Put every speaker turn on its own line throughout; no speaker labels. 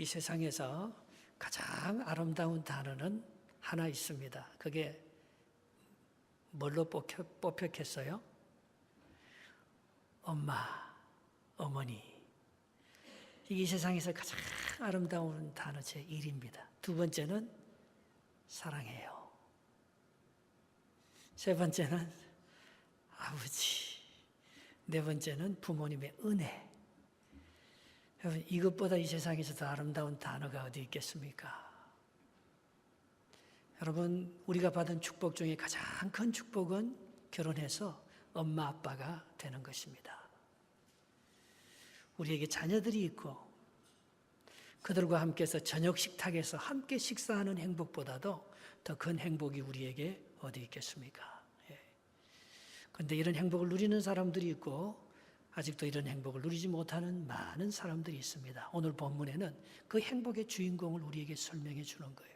이 세상에서 가장 아름다운 단어는 하나 있습니다. 그게 뭘로 뽑혔겠어요? 엄마, 어머니. 이 세상에서 가장 아름다운 단어 제1입니다. 두 번째는 사랑해요. 세 번째는 아버지. 네 번째는 부모님의 은혜. 여러분, 이것보다 이 세상에서 더 아름다운 단어가 어디 있겠습니까? 여러분, 우리가 받은 축복 중에 가장 큰 축복은 결혼해서 엄마 아빠가 되는 것입니다. 우리에게 자녀들이 있고 그들과 함께해서 저녁 식탁에서 함께 식사하는 행복보다도 더 큰 행복이 우리에게 어디 있겠습니까? 그런데 이런 행복을 누리는 사람들이 있고 아직도 이런 행복을 누리지 못하는 많은 사람들이 있습니다. 오늘 본문에는 그 행복의 주인공을 우리에게 설명해 주는 거예요.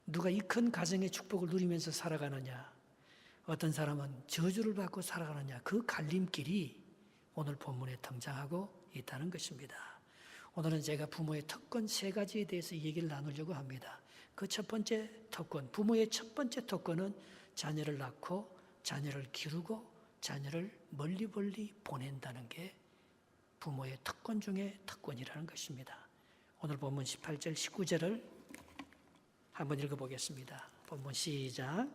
누가 이 큰 가정의 축복을 누리면서 살아가느냐, 어떤 사람은 저주를 받고 살아가느냐, 그 갈림길이 오늘 본문에 등장하고 있다는 것입니다. 오늘은 제가 부모의 특권 3가지에 대해서 얘기를 나누려고 합니다. 그 첫 번째 특권, 부모의 첫 번째 특권은 자녀를 낳고 자녀를 기르고 자녀를 멀리 보낸다는 게 부모의 특권 중에 특권이라는 것입니다. 오늘 본문 18절, 19절을 한번 읽어보겠습니다. 본문 시작.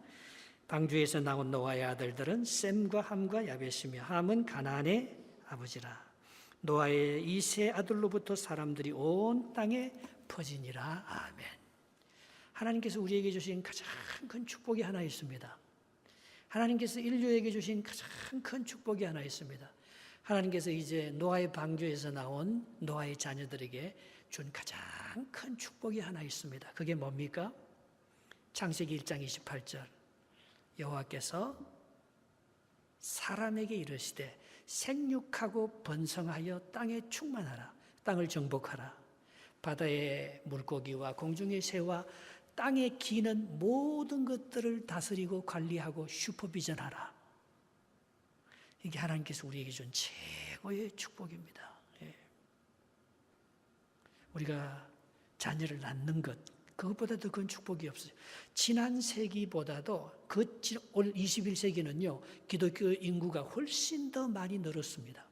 방주에서 나온 노아의 아들들은 셈과 함과 야벳이며 함은 가나안의 아버지라. 노아의 이 세 아들로부터 사람들이 온 땅에 퍼지니라. 아멘. 하나님께서 우리에게 주신 가장 큰 축복이 하나 있습니다. 하나님께서 인류에게 주신 가장 큰 축복이 하나 있습니다. 하나님께서 이제 노아의 방주에서 나온 노아의 자녀들에게 준 가장 큰 축복이 하나 있습니다. 그게 뭡니까? 창세기 1장 28절. 여호와께서 사람에게 이르시되 생육하고 번성하여 땅에 충만하라. 땅을 정복하라. 바다의 물고기와 공중의 새와 땅에 기는 모든 것들을 다스리고 관리하고 슈퍼비전하라. 이게 하나님께서 우리에게 준 최고의 축복입니다. 우리가 자녀를 낳는 것, 그것보다 더 큰 축복이 없어요. 지난 세기보다도 올 21세기는요, 기독교 인구가 훨씬 더 많이 늘었습니다.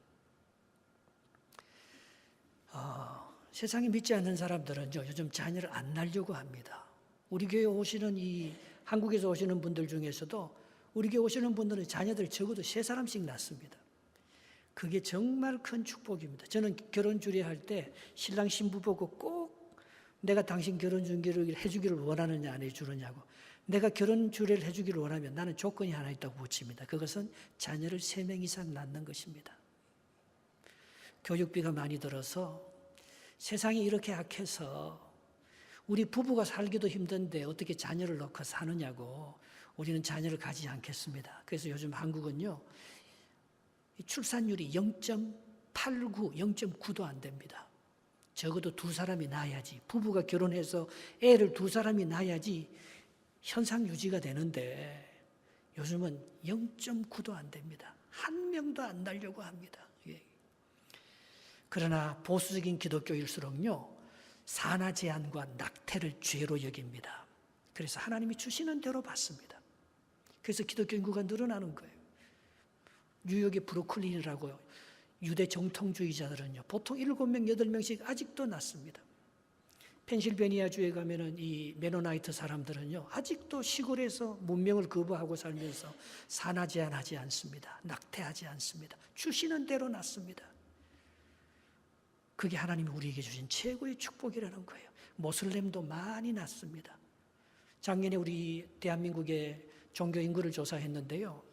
세상에 믿지 않는 사람들은요, 요즘 자녀를 안 낳으려고 합니다. 우리 교회 오시는 한국에서 오시는 분들 중에서도 우리 교회 오시는 분들은 자녀들 적어도 3사람씩 낳습니다. 그게 정말 큰 축복입니다. 저는 결혼 주례할 때 신랑 신부 보고 꼭 내가 당신 결혼 주례를 해주기를 원하느냐 안 해주느냐고, 내가 결혼 주례를 해주기를 원하면 나는 조건이 하나 있다고 붙입니다. 그것은 자녀를 3명 이상 낳는 것입니다. 교육비가 많이 들어서 세상이 이렇게 악해서 우리 부부가 살기도 힘든데 어떻게 자녀를 낳고 사느냐고 우리는 자녀를 가지지 않겠습니다. 그래서 요즘 한국은요, 출산율이 0.89, 0.9도 안 됩니다. 적어도 2사람이 낳아야지, 부부가 결혼해서 애를 2사람이 낳아야지 현상 유지가 되는데 요즘은 0.9도 안 됩니다. 1명도 안 낳으려고 합니다. 그러나 보수적인 기독교일수록요, 산하 제한과 낙태를 죄로 여깁니다. 그래서 하나님이 주시는 대로 받습니다. 그래서 기독교 인구가 늘어나는 거예요. 뉴욕의 브루클린이라고요, 유대 정통주의자들은요, 보통 7명, 8명씩 아직도 낳습니다. 펜실베니아주에 가면은 이 메노나이트 사람들은요, 아직도 시골에서 문명을 거부하고 살면서 산하 제한하지 않습니다. 낙태하지 않습니다. 주시는 대로 낳습니다. 그게 하나님이 우리에게 주신 최고의 축복이라는 거예요. 모슬렘도 많이 낳습니다. 작년에 우리 대한민국의 종교 인구를 조사했는데요,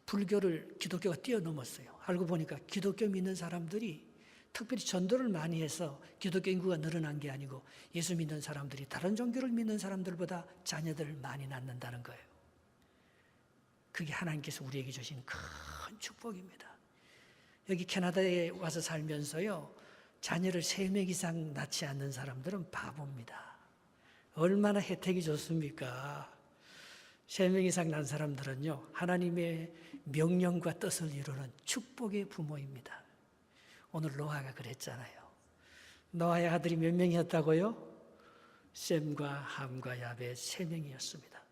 불교를 기독교가 뛰어넘었어요. 알고 보니까 기독교 믿는 사람들이 특별히 전도를 많이 해서 기독교 인구가 늘어난 게 아니고 예수 믿는 사람들이 다른 종교를 믿는 사람들보다 자녀들을 많이 낳는다는 거예요. 그게 하나님께서 우리에게 주신 큰 축복입니다. 여기 캐나다에 와서 살면서요, 자녀를 3명 이상 낳지 않는 사람들은 바보입니다. 얼마나 혜택이 좋습니까? 3명 이상 낳은 사람들은요, 하나님의 명령과 뜻을 이루는 축복의 부모입니다. 오늘 노아가 그랬잖아요. 노아의 아들이 몇 명이었다고요? 셈과 함과 야벳 3명이었습니다.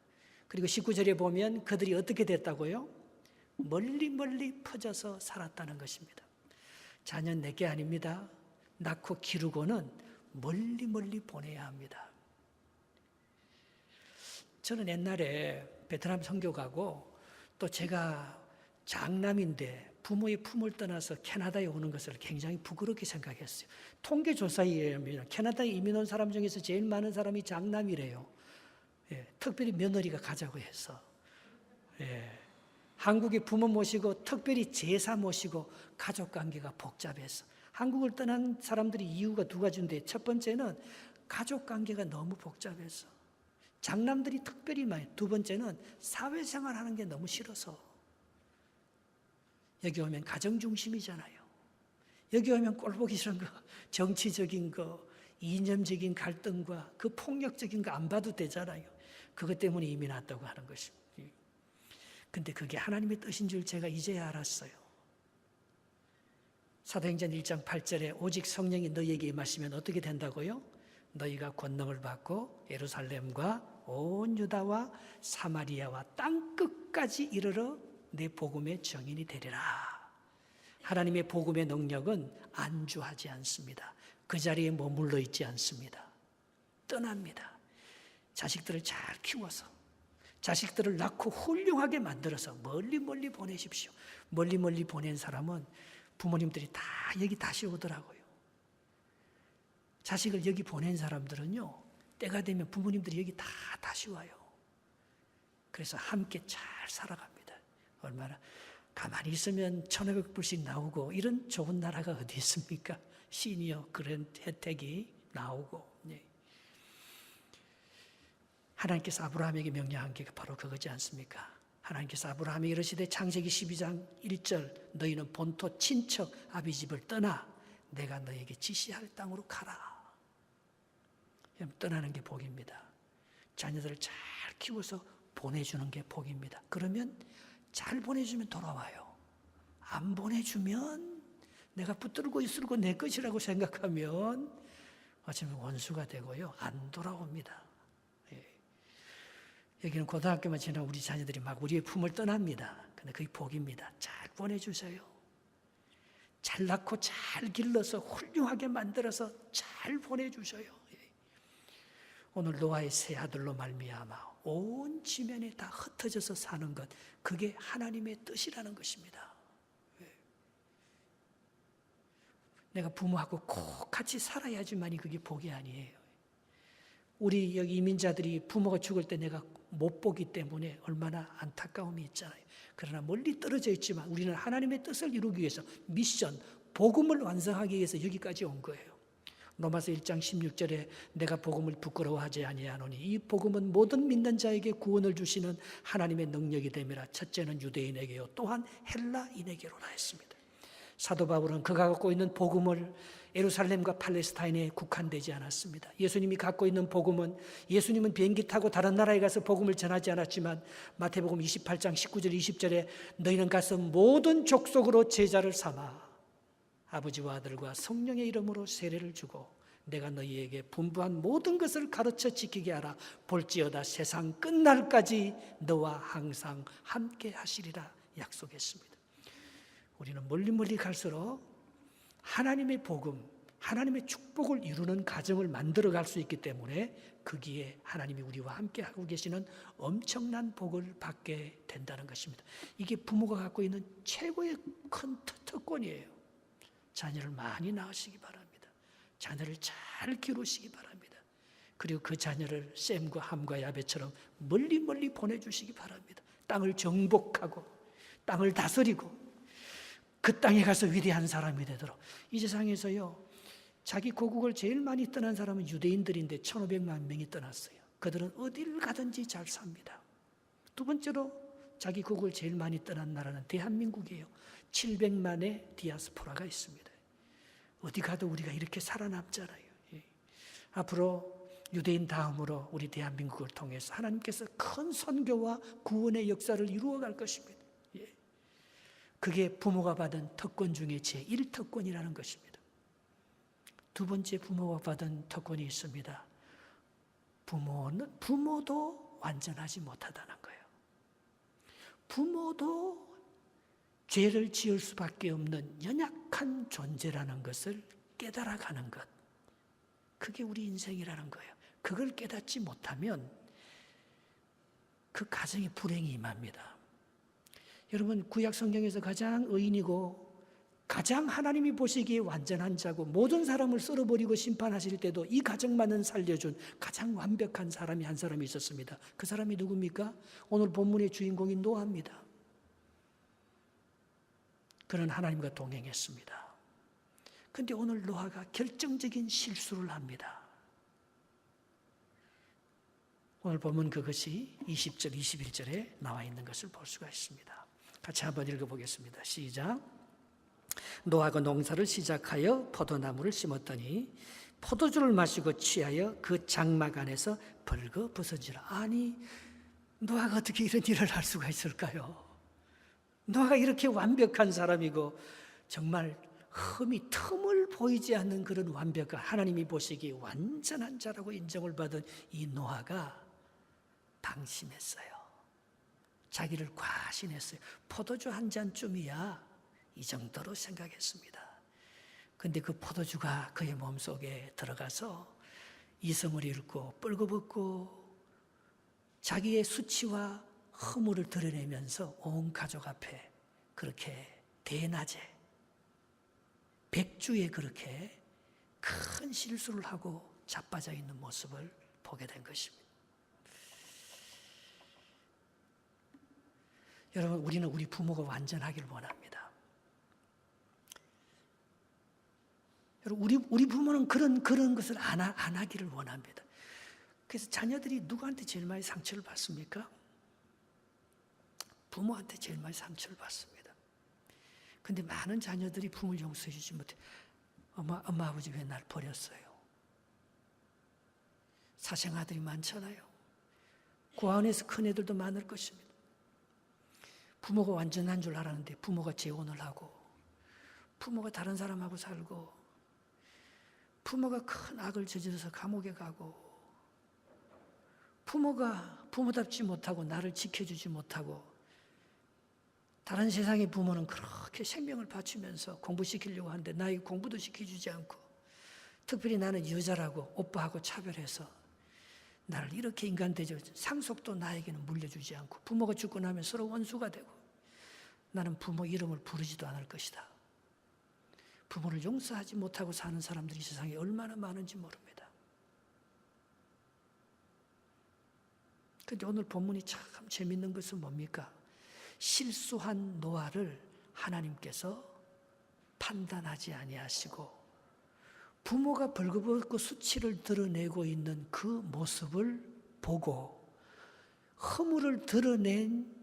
그리고 19절에 보면 그들이 어떻게 됐다고요? 멀리 멀리 퍼져서 살았다는 것입니다. 자녀는 내게 아닙니다. 낳고 기르고는 멀리 멀리 보내야 합니다. 저는 옛날에 베트남 선교 가고 또 제가 장남인데 부모의 품을 떠나서 캐나다에 오는 것을 굉장히 부끄럽게 생각했어요. 통계조사에 의하면 캐나다에 이민 온 사람 중에서 제일 많은 사람이 장남이래요. 예, 특별히 며느리가 가자고 해서. 예, 한국에 부모 모시고 특별히 제사 모시고 가족관계가 복잡해서. 한국을 떠난 사람들이 이유가 두 가지인데 첫 번째는 가족관계가 너무 복잡해서. 장남들이 특별히 많이. 두 번째는 사회생활하는 게 너무 싫어서. 여기 오면 가정중심이잖아요. 여기 오면 꼴보기 싫은 거, 정치적인 거, 이념적인 갈등과 그 폭력적인 거 안 봐도 되잖아요. 그것 때문에 이민 왔다고 하는 것입니다. 근데 그게 하나님의 뜻인 줄 제가 이제야 알았어요. 사도행전 1장 8절에 오직 성령이 너희에게 임하시면 어떻게 된다고요? 너희가 권능을 받고 예루살렘과 온 유다와 사마리아와 땅끝까지 이르러 내 복음의 증인이 되리라. 하나님의 복음의 능력은 안주하지 않습니다. 그 자리에 머물러 있지 않습니다. 떠납니다. 자식들을 잘 키워서 자식들을 낳고 훌륭하게 만들어서 멀리 멀리 보내십시오. 멀리 멀리 보낸 사람은 부모님들이 다 여기 다시 오더라고요. 자식을 여기 보낸 사람들은요, 때가 되면 부모님들이 여기 다 다시 와요. 그래서 함께 잘 살아갑니다. 얼마나 가만히 있으면 1,500불씩 나오고 이런 좋은 나라가 어디 있습니까? 시니어 그런 혜택이 나오고. 네. 하나님께서 아브라함에게 명령한 게 바로 그거지 않습니까? 하나님께서 아브라함에게 이르시되 창세기 12장 1절 너희는 본토 친척 아비 집을 떠나 내가 너에게 지시할 땅으로 가라. 떠나는 게 복입니다. 자녀들을 잘 키워서 보내주는 게 복입니다. 그러면 잘 보내주면 돌아와요. 안 보내주면 내가 붙들고 있을고 내 것이라고 생각하면 어쩌면 원수가 되고요. 안 돌아옵니다. 예. 여기는 고등학교만 지나면 우리 자녀들이 막 우리의 품을 떠납니다. 근데 그게 복입니다. 잘 보내주세요. 잘 낳고 잘 길러서 훌륭하게 만들어서 잘 보내주셔요. 예. 오늘 노아의 세 아들로 말미암아 온 지면에 다 흩어져서 사는 것, 그게 하나님의 뜻이라는 것입니다. 내가 부모하고 꼭 같이 살아야지만이 그게 복이 아니에요. 우리 여기 이민자들이 부모가 죽을 때 내가 못 보기 때문에 얼마나 안타까움이 있잖아요. 그러나 멀리 떨어져 있지만 우리는 하나님의 뜻을 이루기 위해서 미션, 복음을 완성하기 위해서 여기까지 온 거예요. 로마서 1장 16절에 내가 복음을 부끄러워하지 아니하노니 이 복음은 모든 믿는 자에게 구원을 주시는 하나님의 능력이 됨이라. 첫째는 유대인에게요 또한 헬라인에게로라 했습니다. 사도 바울은 그가 갖고 있는 복음을 예루살렘과 팔레스타인에 국한되지 않았습니다. 예수님이 갖고 있는 복음은, 예수님은 비행기 타고 다른 나라에 가서 복음을 전하지 않았지만 마태복음 28장 19절 20절에 너희는 가서 모든 족속으로 제자를 삼아 아버지와 아들과 성령의 이름으로 세례를 주고 내가 너희에게 분부한 모든 것을 가르쳐 지키게 하라. 볼지어다 세상 끝날까지 너와 항상 함께 하시리라 약속했습니다. 우리는 멀리 갈수록 하나님의 복음, 하나님의 축복을 이루는 가정을 만들어갈 수 있기 때문에 거기에 하나님이 우리와 함께 하고 계시는 엄청난 복을 받게 된다는 것입니다. 이게 부모가 갖고 있는 최고의 큰 특권이에요. 자녀를 많이 낳으시기 바랍니다. 자녀를 잘 기르시기 바랍니다. 그리고 그 자녀를 셈과 함과 야벳처럼 멀리 보내주시기 바랍니다. 땅을 정복하고 땅을 다스리고 그 땅에 가서 위대한 사람이 되도록. 이 세상에서요, 자기 고국을 제일 많이 떠난 사람은 유대인들인데 1,500만 명이 떠났어요. 그들은 어디를 가든지 잘 삽니다. 두 번째로 자기 고국을 제일 많이 떠난 나라는 대한민국이에요. 700만의 디아스포라가 있습니다. 어디 가도 우리가 이렇게 살아남잖아요. 예. 앞으로 유대인 다음으로 우리 대한민국을 통해서 하나님께서 큰 선교와 구원의 역사를 이루어갈 것입니다. 예. 그게 부모가 받은 특권 중에 제1특권이라는 것입니다. 두 번째 부모가 받은 특권이 있습니다. 부모도 완전하지 못하다는 거예요. 부모도 죄를 지을 수밖에 없는 연약한 존재라는 것을 깨달아가는 것. 그게 우리 인생이라는 거예요. 그걸 깨닫지 못하면 그 가정에 불행이 임합니다. 여러분, 구약 성경에서 가장 의인이고 가장 하나님이 보시기에 완전한 자고 모든 사람을 썰어버리고 심판하실 때도 이 가정만은 살려준 가장 완벽한 사람이 한 사람이 있었습니다. 그 사람이 누굽니까? 오늘 본문의 주인공인 노아입니다. 그는 하나님과 동행했습니다. 그런데 오늘 노아가 결정적인 실수를 합니다. 오늘 보면 그것이 20절, 21절에 나와 있는 것을 볼 수가 있습니다. 같이 한번 읽어보겠습니다. 시작. 노아가 농사를 시작하여 포도나무를 심었더니 포도주를 마시고 취하여 그 장막 안에서 벌거벗어지라. 아니, 노아가 어떻게 이런 일을 할 수가 있을까요? 노아가 이렇게 완벽한 사람이고 정말 틈을 보이지 않는 그런 완벽한, 하나님이 보시기에 완전한 자라고 인정을 받은 이 노아가 방심했어요. 자기를 과신했어요. 포도주 한 잔쯤이야 이 정도로 생각했습니다. 그런데 그 포도주가 그의 몸속에 들어가서 이성을 잃고 뻘거벗고 자기의 수치와 허물을 드러내면서 온 가족 앞에 그렇게 대낮에 백주에 그렇게 큰 실수를 하고 자빠져 있는 모습을 보게 된 것입니다. 여러분, 우리는 우리 부모가 완전하길 원합니다. 여러분, 우리 부모는 그런 것을 안 하기를 원합니다. 그래서 자녀들이 누구한테 제일 많이 상처를 받습니까? 부모한테 제일 많이 상처를 받습니다. 그런데 많은 자녀들이 부모를 용서해 주지 못해. 엄마 아버지 왜 날 버렸어요? 사생아들이 많잖아요. 그 안에서 큰 애들도 많을 것입니다. 부모가 완전한 줄 알았는데 부모가 재혼을 하고 부모가 다른 사람하고 살고 부모가 큰 악을 저질러서 감옥에 가고 부모가 부모답지 못하고 나를 지켜주지 못하고 다른 세상의 부모는 그렇게 생명을 바치면서 공부시키려고 하는데 나에게 공부도 시켜주지 않고 특별히 나는 여자라고 오빠하고 차별해서 나를 이렇게 인간 대접, 상속도 나에게는 물려주지 않고 부모가 죽고 나면 서로 원수가 되고 나는 부모 이름을 부르지도 않을 것이다. 부모를 용서하지 못하고 사는 사람들이 세상에 얼마나 많은지 모릅니다. 그런데 오늘 본문이 참 재밌는 것은 뭡니까? 실수한 노아를 하나님께서 판단하지 아니하시고 부모가 벌거벗고 수치를 드러내고 있는 그 모습을 보고 허물을 드러낸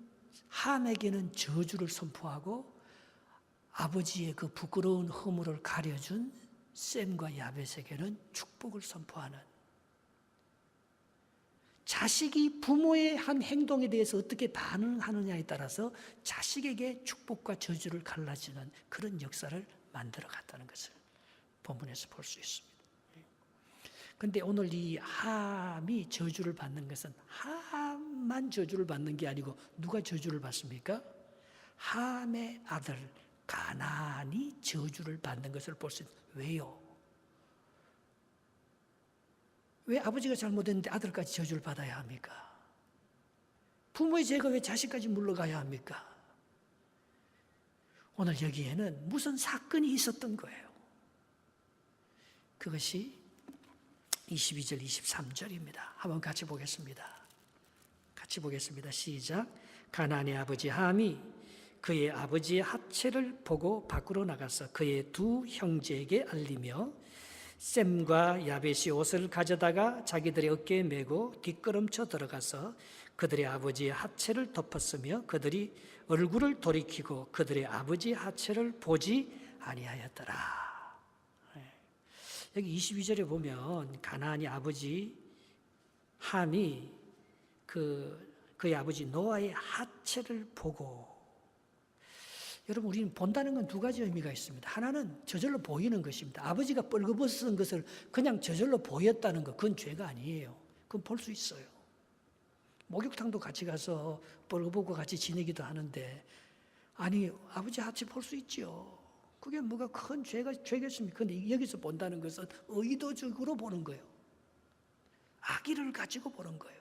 함에게는 저주를 선포하고 아버지의 그 부끄러운 허물을 가려준 셈과 야벳에게는 축복을 선포하는, 자식이 부모의 한 행동에 대해서 어떻게 반응하느냐에 따라서 자식에게 축복과 저주를 갈라지는 그런 역사를 만들어 갔다는 것을 본문에서 볼 수 있습니다. 그런데 오늘 이 함이 저주를 받는 것은 함만 저주를 받는 게 아니고 누가 저주를 받습니까? 함의 아들 가나안이 저주를 받는 것을 볼 수 있습니다. 왜요? 왜 아버지가 잘못했는데 아들까지 저주를 받아야 합니까? 부모의 죄가 왜 자식까지 물러가야 합니까? 오늘 여기에는 무슨 사건이 있었던 거예요. 그것이 22절, 23절입니다. 한번 같이 보겠습니다. 같이 보겠습니다. 시작. 가나안의 아버지 함이 그의 아버지의 하체를 보고 밖으로 나가서 그의 두 형제에게 알리며 셈과 야벳이 옷을 가져다가 자기들의 어깨에 메고 뒷걸음쳐 들어가서 그들의 아버지의 하체를 덮었으며 그들이 얼굴을 돌이키고 그들의 아버지의 하체를 보지 아니하였더라. 여기 22절에 보면 가나안의 아버지 함이 그의 아버지 노아의 하체를 보고, 여러분, 우리는 본다는 건 두 가지 의미가 있습니다. 하나는 저절로 보이는 것입니다. 아버지가 뻘거벗은 것을 그냥 저절로 보였다는 것, 그건 죄가 아니에요. 그건 볼 수 있어요. 목욕탕도 같이 가서 뻘거벗고 같이 지내기도 하는데, 아니, 아버지 같이 볼 수 있죠. 그게 뭐가 큰 죄겠습니까? 그런데 여기서 본다는 것은 의도적으로 보는 거예요. 악의를 가지고 보는 거예요.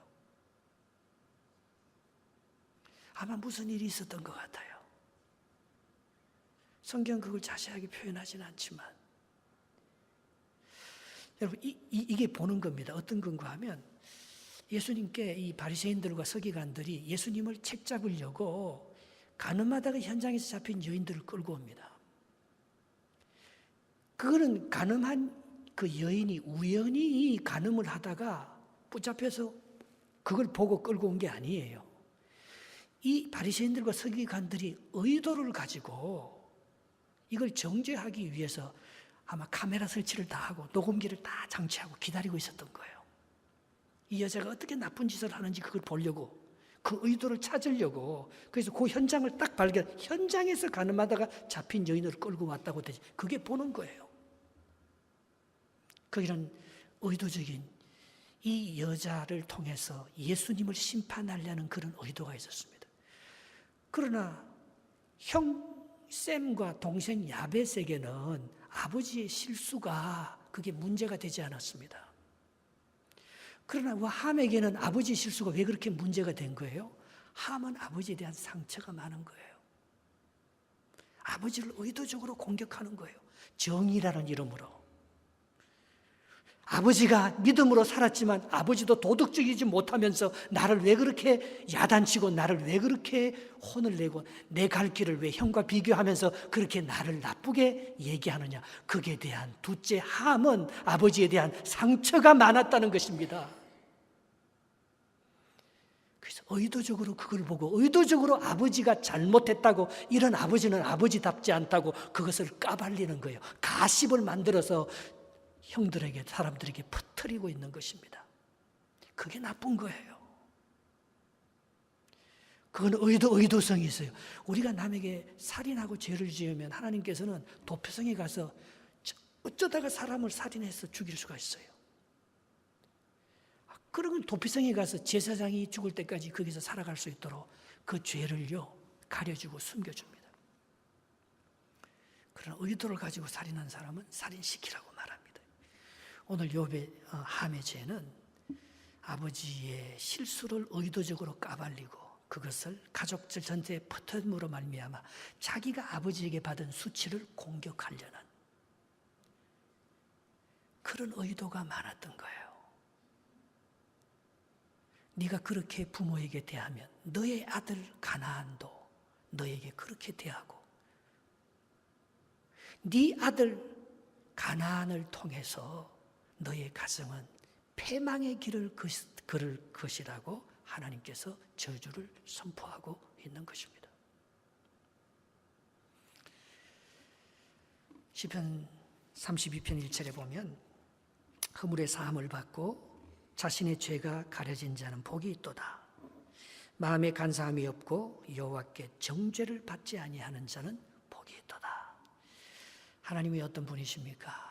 아마 무슨 일이 있었던 것 같아요. 성경은 그걸 자세하게 표현하지는 않지만, 여러분, 이게 보는 겁니다. 어떤 건가 하면, 예수님께 이 바리새인들과 서기관들이 예수님을 책잡으려고 간음하다가 현장에서 잡힌 여인들을 끌고 옵니다. 그거는 간음한 그 여인이 우연히 간음을 하다가 붙잡혀서 그걸 보고 끌고 온 게 아니에요. 이 바리새인들과 서기관들이 의도를 가지고 이걸 정죄하기 위해서 아마 카메라 설치를 다 하고 녹음기를 다 장치하고 기다리고 있었던 거예요. 이 여자가 어떻게 나쁜 짓을 하는지 그걸 보려고, 그 의도를 찾으려고. 그래서 그 현장을 딱 현장에서 간음하다가 잡힌 여인을 끌고 왔다고 되지. 그게 보는 거예요. 거기는 의도적인, 이 여자를 통해서 예수님을 심판하려는 그런 의도가 있었습니다. 그러나 형 셈과 동생 야벳에게는 아버지의 실수가 그게 문제가 되지 않았습니다. 그러나 함에게는 아버지의 실수가 왜 그렇게 문제가 된 거예요? 함은 아버지에 대한 상처가 많은 거예요. 아버지를 의도적으로 공격하는 거예요. 정의라는 이름으로. 아버지가 믿음으로 살았지만 아버지도 도덕적이지 못하면서 나를 왜 그렇게 야단치고 나를 왜 그렇게 혼을 내고 내 갈 길을 왜 형과 비교하면서 그렇게 나를 나쁘게 얘기하느냐. 그에 대한 둘째 함은 아버지에 대한 상처가 많았다는 것입니다. 그래서 의도적으로 그걸 보고 의도적으로 아버지가 잘못했다고, 이런 아버지는 아버지답지 않다고 그것을 까발리는 거예요. 가십을 만들어서 형들에게, 사람들에게 퍼뜨리고 있는 것입니다. 그게 나쁜 거예요. 그건 의도성이 있어요. 우리가 남에게 살인하고 죄를 지으면 하나님께서는 도표성에 가서 어쩌다가 사람을 살인해서 죽일 수가 있어요. 그러면 도피성에 가서 제사장이 죽을 때까지 거기서 살아갈 수 있도록 그 죄를요 가려주고 숨겨줍니다. 그러나 의도를 가지고 살인한 사람은 살인시키라고 말합니다. 오늘 욥의 함의 죄는 아버지의 실수를 의도적으로 까발리고 그것을 가족들 전체에 퍼뜨림으로 말미암아 자기가 아버지에게 받은 수치를 공격하려는 그런 의도가 많았던 거예요. 네가 그렇게 부모에게 대하면 너의 아들 가나안도 너에게 그렇게 대하고, 네 아들 가나안을 통해서 너의 가정은 패망의 길을 걸을 것이라고 하나님께서 저주를 선포하고 있는 것입니다. 시편 32편 1절에 보면 허물의 사함을 받고 자신의 죄가 가려진 자는 복이 있도다. 마음에 간사함이 없고 여호와께 정죄를 받지 아니하는 자는 복이 있도다. 하나님이 어떤 분이십니까?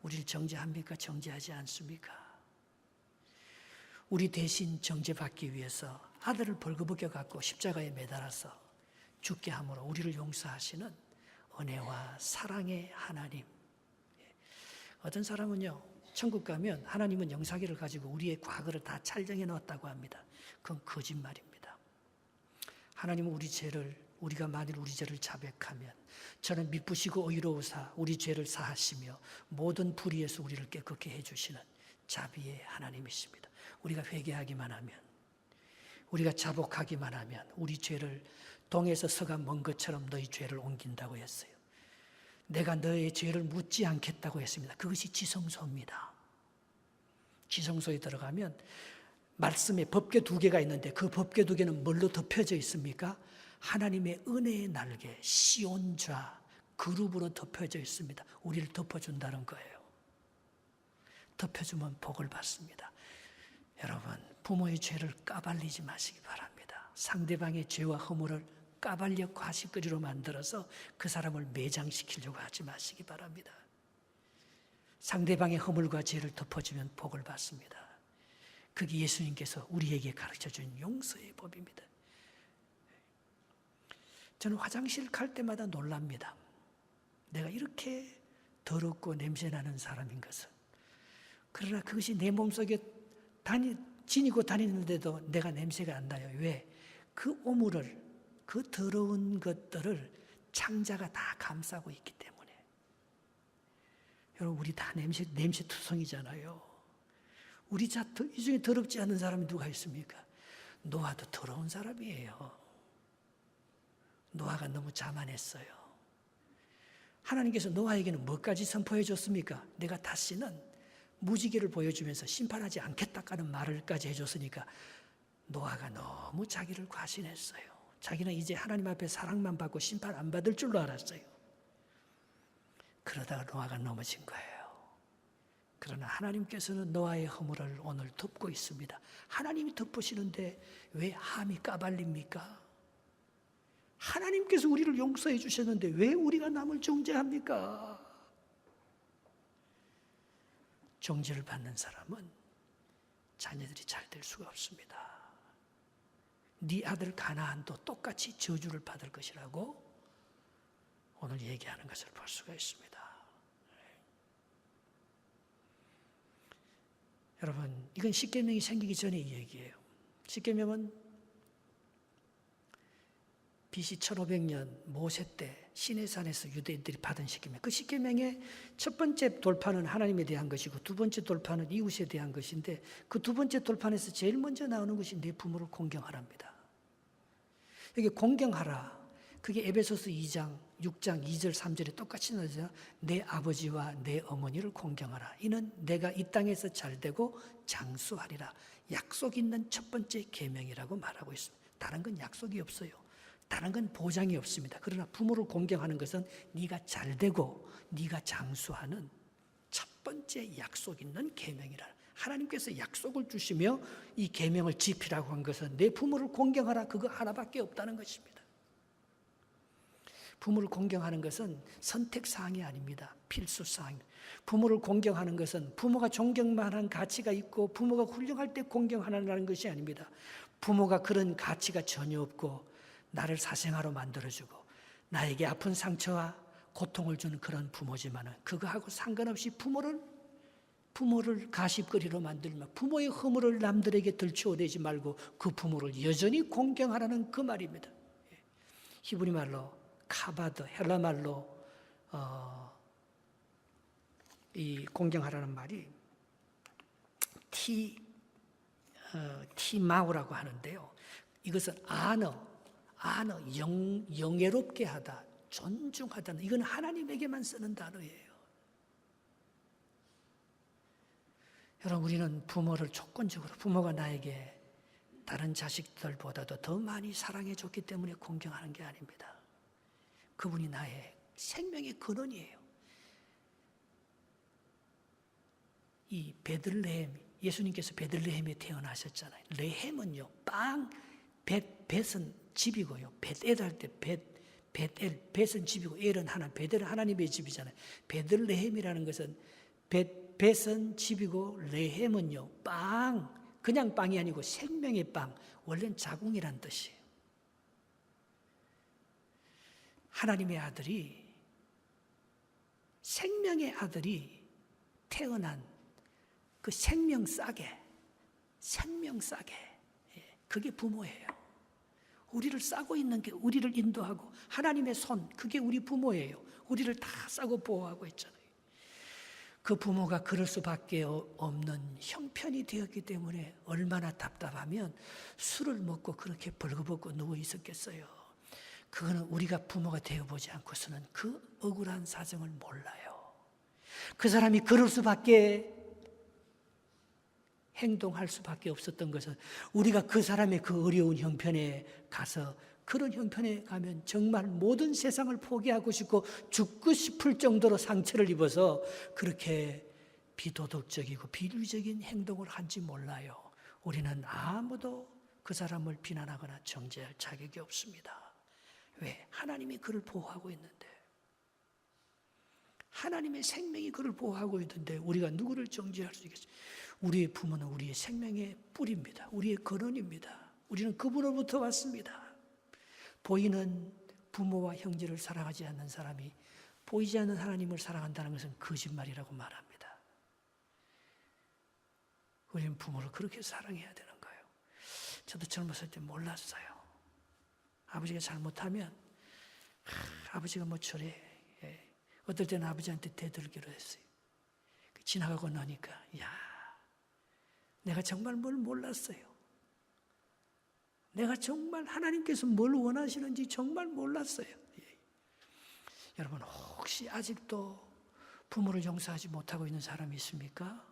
우리를 정죄합니까? 정죄하지 않습니까? 우리 대신 정죄받기 위해서 아들을 벌거벗겨 갖고 십자가에 매달아서 죽게 함으로 우리를 용서하시는 은혜와 사랑의 하나님. 어떤 사람은요, 천국 가면 하나님은 영사기를 가지고 우리의 과거를 다 촬영해 놓았다고 합니다. 그건 거짓말입니다. 하나님은 우리가 만일 우리 죄를 자백하면 저는 미쁘시고 의로우사 우리 죄를 사하시며 모든 불의에서 우리를 깨끗게 해주시는 자비의 하나님이십니다. 우리가 회개하기만 하면, 우리가 자복하기만 하면 우리 죄를 동에서 서가 먼 것처럼 너희 죄를 옮긴다고 했어요. 내가 너의 죄를 묻지 않겠다고 했습니다. 그것이 지성소입니다. 지성소에 들어가면 말씀에 법궤 2개가 있는데 그 법궤 2개는 뭘로 덮여져 있습니까? 하나님의 은혜의 날개, 시온좌 그룹으로 덮여져 있습니다. 우리를 덮어준다는 거예요. 덮여주면 복을 받습니다. 여러분, 부모의 죄를 까발리지 마시기 바랍니다. 상대방의 죄와 허물을 까발려 과시거리로 만들어서 그 사람을 매장시키려고 하지 마시기 바랍니다. 상대방의 허물과 죄를 덮어주면 복을 받습니다. 그게 예수님께서 우리에게 가르쳐준 용서의 법입니다. 저는 화장실 갈 때마다 놀랍니다. 내가 이렇게 더럽고 냄새나는 사람인 것을. 그러나 그것이 내 몸속에 지니고 다니는데도 내가 냄새가 안 나요. 왜? 그 오물을, 그 더러운 것들을 창자가 다 감싸고 있기 때문에. 여러분, 우리 다 냄새투성이잖아요. 우리 이 중에 더럽지 않은 사람이 누가 있습니까? 노아도 더러운 사람이에요. 노아가 너무 자만했어요. 하나님께서 노아에게는 뭐까지 선포해 줬습니까? 내가 다시는 무지개를 보여주면서 심판하지 않겠다는 말을까지 해줬으니까 노아가 너무 자기를 과신했어요. 자기는 이제 하나님 앞에 사랑만 받고 심판 안 받을 줄로 알았어요. 그러다가 노아가 넘어진 거예요. 그러나 하나님께서는 노아의 허물을 오늘 덮고 있습니다. 하나님이 덮으시는데 왜 함이 까발립니까? 하나님께서 우리를 용서해 주셨는데 왜 우리가 남을 정죄합니까? 정죄를 받는 사람은 자녀들이 잘 될 수가 없습니다. 네 아들 가나안도 똑같이 저주를 받을 것이라고 오늘 얘기하는 것을 볼 수가 있습니다. 여러분, 이건 십계명이 생기기 전의 얘기예요. 십계명은 BC 1500년 모세 때 시내산에서 유대인들이 받은 십계명. 그 십계명의 첫 번째 돌파는 하나님에 대한 것이고 두 번째 돌파는 이웃에 대한 것인데 그 두 번째 돌판에서 제일 먼저 나오는 것이 내 부모를 공경하랍니다. 여기 공경하라. 그게 에베소서 2장 6장 2절 3절에 똑같이 나오죠. 내 아버지와 내 어머니를 공경하라. 이는 내가 이 땅에서 잘되고 장수하리라. 약속 있는 첫 번째 계명이라고 말하고 있습니다. 다른 건 약속이 없어요. 다른 건 보장이 없습니다. 그러나 부모를 공경하는 것은 네가 잘되고 네가 장수하는 첫 번째 약속 있는 계명이라. 하나님께서 약속을 주시며 이 계명을 지키라고 한 것은 내 부모를 공경하라. 그거 하나밖에 없다는 것입니다. 부모를 공경하는 것은 선택사항이 아닙니다. 필수사항입니다. 부모를 공경하는 것은 부모가 존경만한 가치가 있고 부모가 훌륭할 때 공경하는 것이 아닙니다. 부모가 그런 가치가 전혀 없고 나를 사생아로 만들어주고 나에게 아픈 상처와 고통을 주는 그런 부모지만은 그거하고 상관없이 부모를 가십거리로 만들면 부모의 허물을 남들에게 들추어대지 말고 그 부모를 여전히 공경하라는 그 말입니다. 히브리 말로 카바드, 헬라 말로 이 공경하라는 말이 티마우라고 하는데요. 이것은 영예롭게 하다, 존중하다는, 이건 하나님에게만 쓰는 단어예요. 여러분, 우리는 부모를 조건적으로, 부모가 나에게 다른 자식들보다도 더 많이 사랑해 줬기 때문에 공경하는 게 아닙니다. 그분이 나의 생명의 근원이에요. 이 베들레헴, 예수님께서 베들레헴에 태어나셨잖아요. 레헴은요, 벳은 집이고요. 벳엘 할 때 벳엘, 벳은 집이고 엘은 하나, 베델은 하나님의 집이잖아요. 베들레헴이라는 것은 벳은 집이고 레헴은요, 그냥 빵이 아니고 생명의 빵, 원래는 자궁이란 뜻이에요. 하나님의 아들이, 생명의 아들이 태어난 그 생명 싸게, 그게 부모예요. 우리를 싸고 있는 게, 우리를 인도하고 하나님의 손, 그게 우리 부모예요. 우리를 다 싸고 보호하고 있잖아요. 그 부모가 그럴 수밖에 없는 형편이 되었기 때문에 얼마나 답답하면 술을 먹고 그렇게 벌거벗고 누워 있었겠어요. 그거는 우리가 부모가 되어보지 않고서는 그 억울한 사정을 몰라요. 그 사람이 그럴 수밖에, 행동할 수밖에 없었던 것은 우리가 그 사람의 그 어려운 형편에 가서, 그런 형편에 가면 정말 모든 세상을 포기하고 싶고 죽고 싶을 정도로 상처를 입어서 그렇게 비도덕적이고 비윤리적인 행동을 한지 몰라요. 우리는 아무도 그 사람을 비난하거나 정죄할 자격이 없습니다. 왜? 하나님이 그를 보호하고 있는데. 하나님의 생명이 그를 보호하고 있는데 우리가 누구를 정죄할 수 있겠어요? 우리의 부모는 우리의 생명의 뿌리입니다. 우리의 근원입니다. 우리는 그분으로부터 왔습니다. 보이는 부모와 형제를 사랑하지 않는 사람이 보이지 않는 하나님을 사랑한다는 것은 거짓말이라고 말합니다. 우리는 부모를 그렇게 사랑해야 되는 거예요. 저도 젊었을 때 몰랐어요. 아버지가 잘못하면 아버지가 뭐 저래. 어떨 때는 아버지한테 대들기로 했어요. 지나가고 나니까 야, 내가 정말 뭘 몰랐어요. 내가 정말 하나님께서 뭘 원하시는지 정말 몰랐어요. 여러분 혹시 아직도 부모를 용서하지 못하고 있는 사람이 있습니까?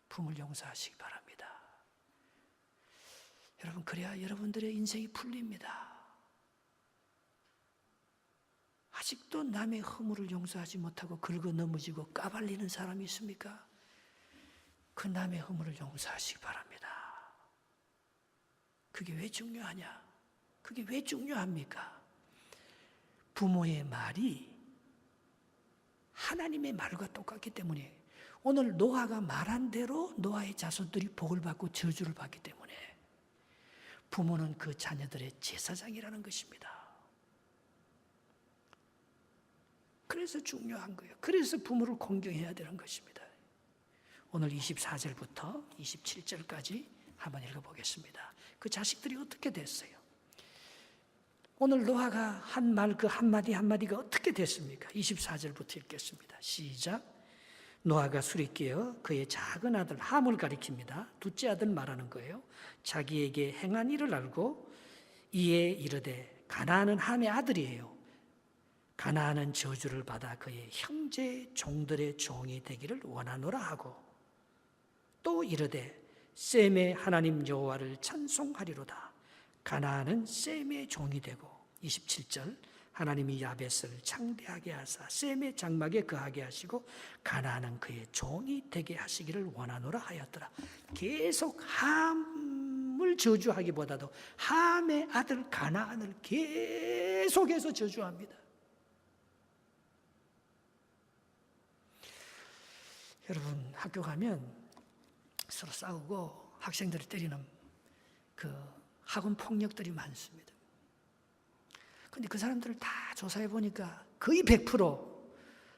부모를 용서하시기 바랍니다. 여러분 그래야 여러분들의 인생이 풀립니다. 아직도 남의 허물을 용서하지 못하고 긁어 넘어지고 까발리는 사람이 있습니까? 그 남의 허물을 용서하시기 바랍니다. 그게 왜 중요하냐? 그게 왜 중요합니까? 부모의 말이 하나님의 말과 똑같기 때문에 오늘 노아가 말한 대로 노아의 자손들이 복을 받고 저주를 받기 때문에 부모는 그 자녀들의 제사장이라는 것입니다. 그래서 중요한 거예요. 그래서 부모를 공경해야 되는 것입니다. 오늘 24절부터 27절까지 한번 읽어보겠습니다. 그 자식들이 어떻게 됐어요? 오늘 노아가 한 말 그 한마디 한마디가 어떻게 됐습니까? 24절부터 읽겠습니다. 시작. 노아가 술이 깨어 그의 작은 아들 함을 가리킵니다. 둘째 아들 말하는 거예요. 자기에게 행한 일을 알고 이에 이르되 가나안은 함의 아들이에요. 가나안은 저주를 받아 그의 형제 종들의 종이 되기를 원하노라 하고 또 이르되 셈의 하나님 여호와를 찬송하리로다. 가나안은 셈의 종이 되고 27절 하나님이 야벳을 창대하게 하사 셈의 장막에 거하게 하시고 가나안은 그의 종이 되게 하시기를 원하노라 하였더라. 계속 함을 저주하기보다도 함의 아들 가나안을 계속해서 저주합니다. 여러분 학교 가면 서로 싸우고 학생들을 때리는 그 학원 폭력들이 많습니다. 근데 그 사람들을 다 조사해 보니까 거의 100%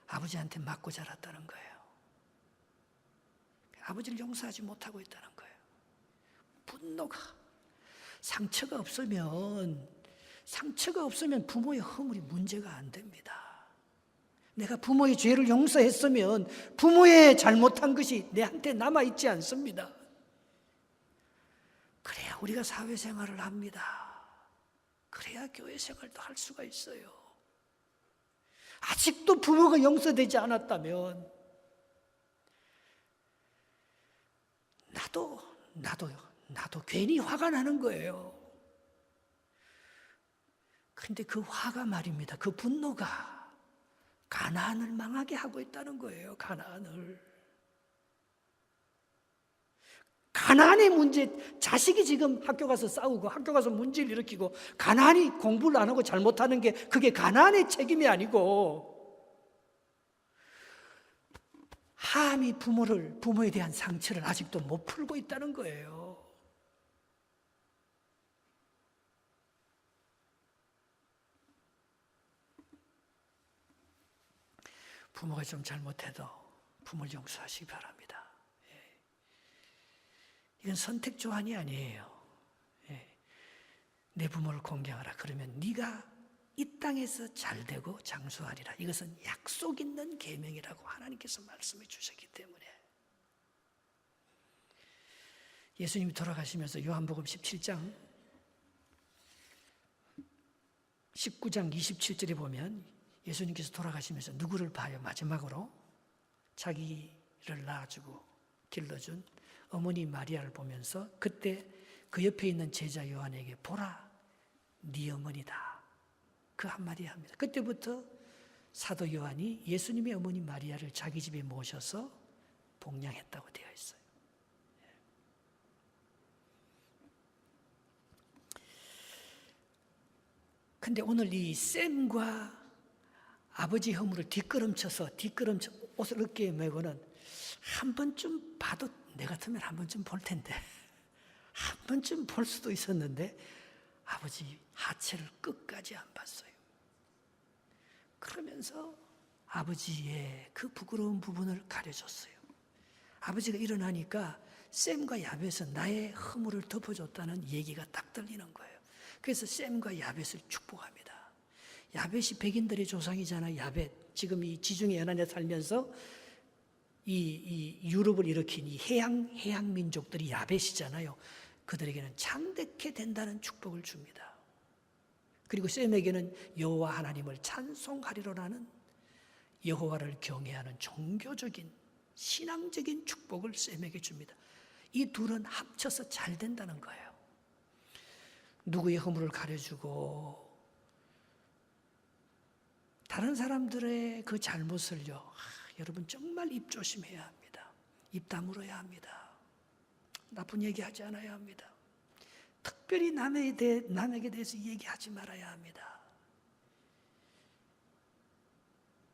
아버지한테 맞고 자랐다는 거예요. 아버지를 용서하지 못하고 있다는 거예요. 분노가 상처가 없으면 부모의 허물이 문제가 안 됩니다. 내가 부모의 죄를 용서했으면 부모의 잘못한 것이 내한테 남아있지 않습니다. 그래야 우리가 사회생활을 합니다. 그래야 교회생활도 할 수가 있어요. 아직도 부모가 용서되지 않았다면 나도 괜히 화가 나는 거예요. 근데 그 화가 말입니다. 그 분노가 가나안을 망하게 하고 있다는 거예요. 가나안의 문제, 자식이 지금 학교 가서 싸우고 학교 가서 문제를 일으키고 가나안이 공부를 안 하고 잘못하는 게 그게 가나안의 책임이 아니고 함이 부모에 대한 상처를 아직도 못 풀고 있다는 거예요. 부모가 좀 잘못해도 부모를 용서하시기 바랍니다. 이건 선택 조항이 아니에요. 내 부모를 공경하라. 그러면 네가 이 땅에서 잘되고 장수하리라. 이것은 약속 있는 계명이라고 하나님께서 말씀해 주셨기 때문에 예수님이 돌아가시면서 요한복음 17장 19장 27절에 보면 예수님께서 돌아가시면서 누구를 봐요? 마지막으로 자기를 낳아주고 길러준 어머니 마리아를 보면서 그때 그 옆에 있는 제자 요한에게 보라, 네 어머니다. 그 한마디 합니다. 그때부터 사도 요한이 예수님의 어머니 마리아를 자기 집에 모셔서 복양했다고 되어 있어요. 근데 오늘 이 셈과 아버지 허물을 뒷걸음쳐서 옷을 어깨에 메고는 한 번쯤 봐도 내 같으면 한 번쯤 볼 텐데 한 번쯤 볼 수도 있었는데 아버지 하체를 끝까지 안 봤어요. 그러면서 아버지의 그 부끄러운 부분을 가려줬어요. 아버지가 일어나니까 셈과 야벳은 나의 허물을 덮어줬다는 얘기가 딱 들리는 거예요. 그래서 셈과 야벳을 축복합니다. 야벳이 백인들의 조상이잖아요. 야벳. 지금 이 지중해 연안에 살면서 이 유럽을 일으킨 이 해양 민족들이 야벳이잖아요. 그들에게는 창대케 된다는 축복을 줍니다. 그리고 셈에게는 여호와 하나님을 찬송하리로라는 여호와를 경외하는 종교적인 신앙적인 축복을 셈에게 줍니다. 이 둘은 합쳐서 잘 된다는 거예요. 누구의 허물을 가려주고 다른 사람들의 그 잘못을요, 여러분 정말 입 조심해야 합니다. 입 다물어야 합니다. 나쁜 얘기하지 않아야 합니다. 특별히 남에게 대해서 얘기하지 말아야 합니다.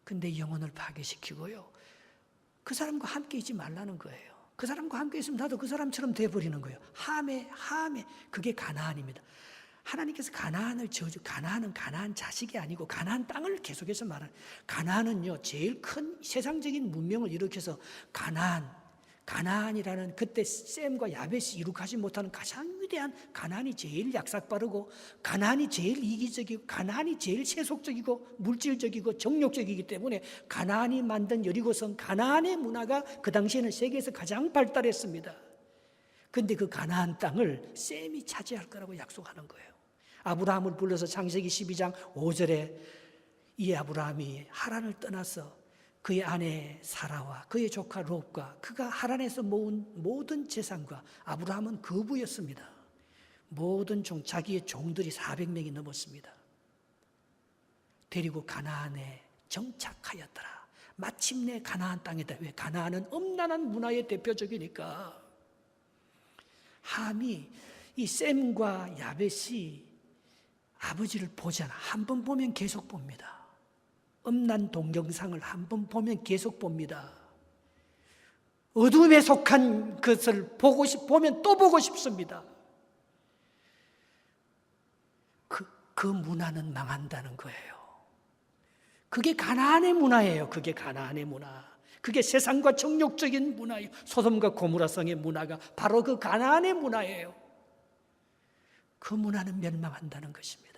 근데 영혼을 파괴시키고요, 그 사람과 함께 있지 말라는 거예요. 그 사람과 함께 있으면 나도 그 사람처럼 돼버리는 거예요. 함에 그게 가나안입니다. 하나님께서 가나안을 가나안은 가나안 자식이 아니고 가나안 땅을 계속해서 말하는, 가나안은요 제일 큰 세상적인 문명을 일으켜서 가나안이라는 그때 셈과 야벳이 이룩하지 못하는 가장 위대한, 가나안이 제일 약삭빠르고 가나안이 제일 이기적이고 가나안이 제일 세속적이고 물질적이고 정욕적이기 때문에 가나안이 만든 여리고성, 가나안의 문화가 그 당시에는 세계에서 가장 발달했습니다. 그런데 그 가나안 땅을 셈이 차지할 거라고 약속하는 거예요. 아브라함을 불러서 창세기 12장 5절에 이 아브라함이 하란을 떠나서 그의 아내 사라와 그의 조카 롯과 그가 하란에서 모은 모든 재산과, 아브라함은 거부였습니다. 모든 자기의 종들이 400명이 넘었습니다. 데리고 가나안에 정착하였더라. 마침내 가나안 땅이다. 왜? 가나안은 엄란한 문화의 대표적이니까. 함이 이 셈과 야벳이 아버지를 보잖아. 한 번 보면 계속 봅니다. 음란 동영상을 한 번 보면 계속 봅니다. 어둠에 속한 것을 보면 또 보고 싶습니다. 그 문화는 망한다는 거예요. 그게 가나안의 문화예요. 그게 가나안의 문화. 그게 세상과 정욕적인 문화예요. 소돔과 고모라성의 문화가 바로 그 가나안의 문화예요. 그 문화는 멸망한다는 것입니다.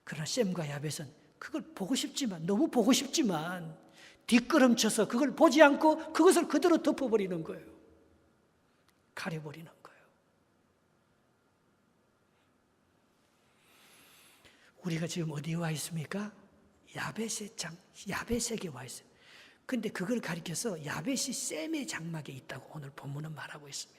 그러나 셈과 야벳은 그걸 보고 싶지만, 너무 보고 싶지만 뒷걸음쳐서 그걸 보지 않고 그것을 그대로 덮어버리는 거예요. 가려버리는 거예요. 우리가 지금 어디에 와 있습니까? 야벳에게 와 있어요. 근데 그걸 가리켜서 야벳이 셈의 장막에 있다고 오늘 본문은 말하고 있습니다.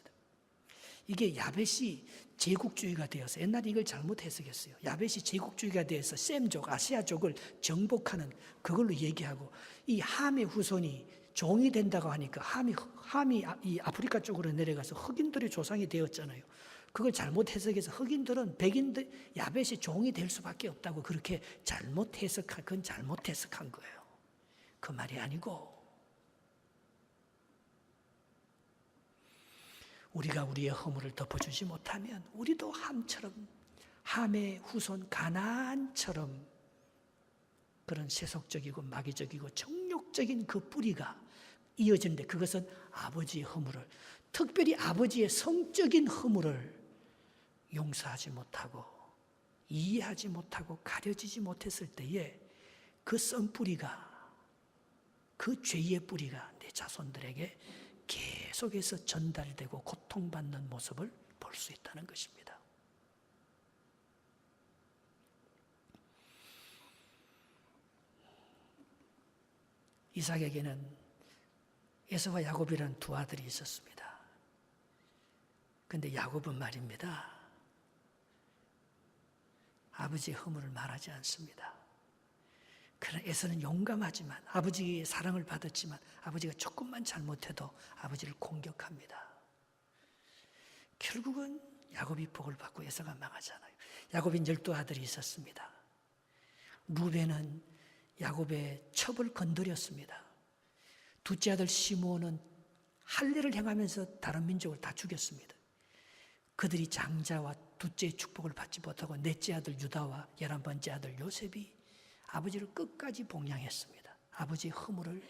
이게 야벳이 제국주의가 되어서, 옛날에 이걸 잘못 해석했어요. 야벳이 제국주의가 되어서 셈족, 아시아족을 정복하는 그걸로 얘기하고, 이 함의 후손이 종이 된다고 하니까 함이 이 아프리카 쪽으로 내려가서 흑인들의 조상이 되었잖아요. 그걸 잘못 해석해서 흑인들은 백인들, 야벳이 종이 될 수밖에 없다고 그렇게 그건 잘못 해석한 거예요. 그 말이 아니고, 우리가 우리의 허물을 덮어주지 못하면 우리도 함의 후손 가나안처럼 그런 세속적이고 마귀적이고 정욕적인 그 뿌리가 이어지는데, 그것은 아버지의 허물을, 특별히 아버지의 성적인 허물을 용서하지 못하고 이해하지 못하고 가려지지 못했을 때에 그 썬뿌리가, 그 죄의 뿌리가 내 자손들에게 계속해서 전달되고 고통받는 모습을 볼 수 있다는 것입니다. 이삭에게는 에서와 야곱이라는 두 아들이 있었습니다. 그런데 야곱은 말입니다, 아버지의 허물을 말하지 않습니다. 그러나 에서는 용감하지만, 아버지의 사랑을 받았지만 아버지가 조금만 잘못해도 아버지를 공격합니다. 결국은 야곱이 복을 받고 에서가 망하잖아요. 야곱인 12아들이 있었습니다. 루벤은 야곱의 첩을 건드렸습니다. 둘째 아들 시므온은 할례를 행하면서 다른 민족을 다 죽였습니다. 그들이 장자와 둘째의 축복을 받지 못하고 넷째 아들 유다와 11번째 아들 요셉이 아버지를 끝까지 봉양했습니다. 아버지의 허물을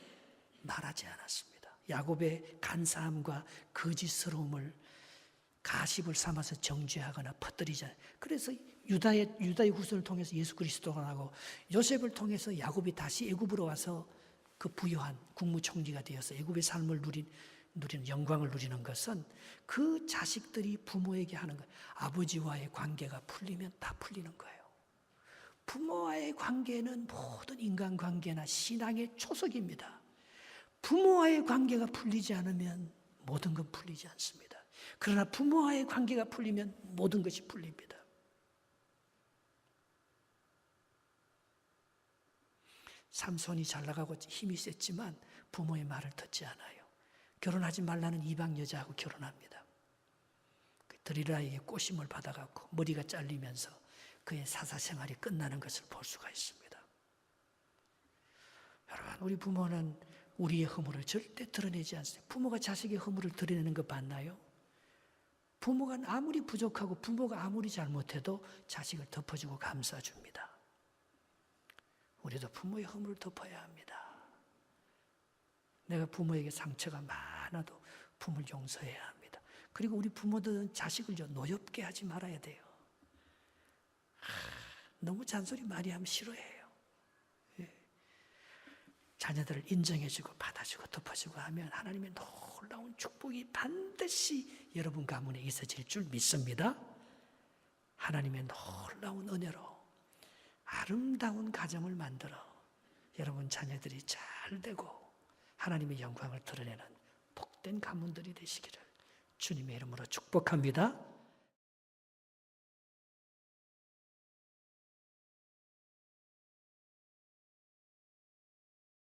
말하지 않았습니다. 야곱의 간사함과 거짓스러움을 가십을 삼아서 정죄하거나 퍼뜨리지 않아요. 그래서 유다의 후손을 통해서 예수 그리스도가 나고 요셉을 통해서 야곱이 다시 애굽으로 와서 그 부유한 국무총리가 되어서 애굽의 삶을 누리는 영광을 누리는 것은 그 자식들이 부모에게 하는 거예요. 아버지와의 관계가 풀리면 다 풀리는 거예요. 부모와의 관계는 모든 인간관계나 신앙의 초석입니다. 부모와의 관계가 풀리지 않으면 모든 건 풀리지 않습니다. 그러나 부모와의 관계가 풀리면 모든 것이 풀립니다. 삼손이 잘 나가고 힘이 셌지만 부모의 말을 듣지 않아요. 결혼하지 말라는 이방 여자하고 결혼합니다. 드릴라에게 꼬심을 받아갖고 머리가 잘리면서 그의 사사생활이 끝나는 것을 볼 수가 있습니다. 여러분, 우리 부모는 우리의 허물을 절대 드러내지 않습니다. 부모가 자식의 허물을 드러내는 거 봤나요? 부모가 아무리 부족하고 부모가 아무리 잘못해도 자식을 덮어주고 감싸줍니다. 우리도 부모의 허물을 덮어야 합니다. 내가 부모에게 상처가 많아도 부모를 용서해야 합니다. 그리고 우리 부모들은 자식을 노엽게 하지 말아야 돼요. 너무 잔소리 많이 하면 싫어해요. 자녀들을 인정해주고 받아주고 덮어주고 하면 하나님의 놀라운 축복이 반드시 여러분 가문에 있어질 줄 믿습니다. 하나님의 놀라운 은혜로 아름다운 가정을 만들어 여러분 자녀들이 잘 되고 하나님의 영광을 드러내는 복된 가문들이 되시기를 주님의 이름으로 축복합니다.